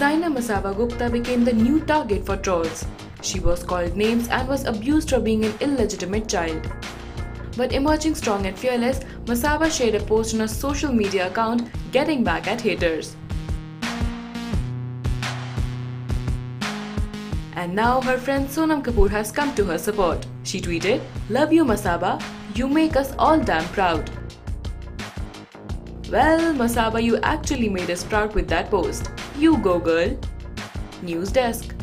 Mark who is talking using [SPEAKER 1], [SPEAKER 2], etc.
[SPEAKER 1] designer Masaba Gupta became the new target for trolls. She was called names and was abused for being an illegitimate child. But emerging strong and fearless, Masaba shared a post on her social media account getting back at haters. And now her friend Sonam Kapoor has come to her support. She tweeted, "Love you Masaba, you make us all damn proud." Well, Masaba, you actually made us proud with that post. You go girl. News Desk.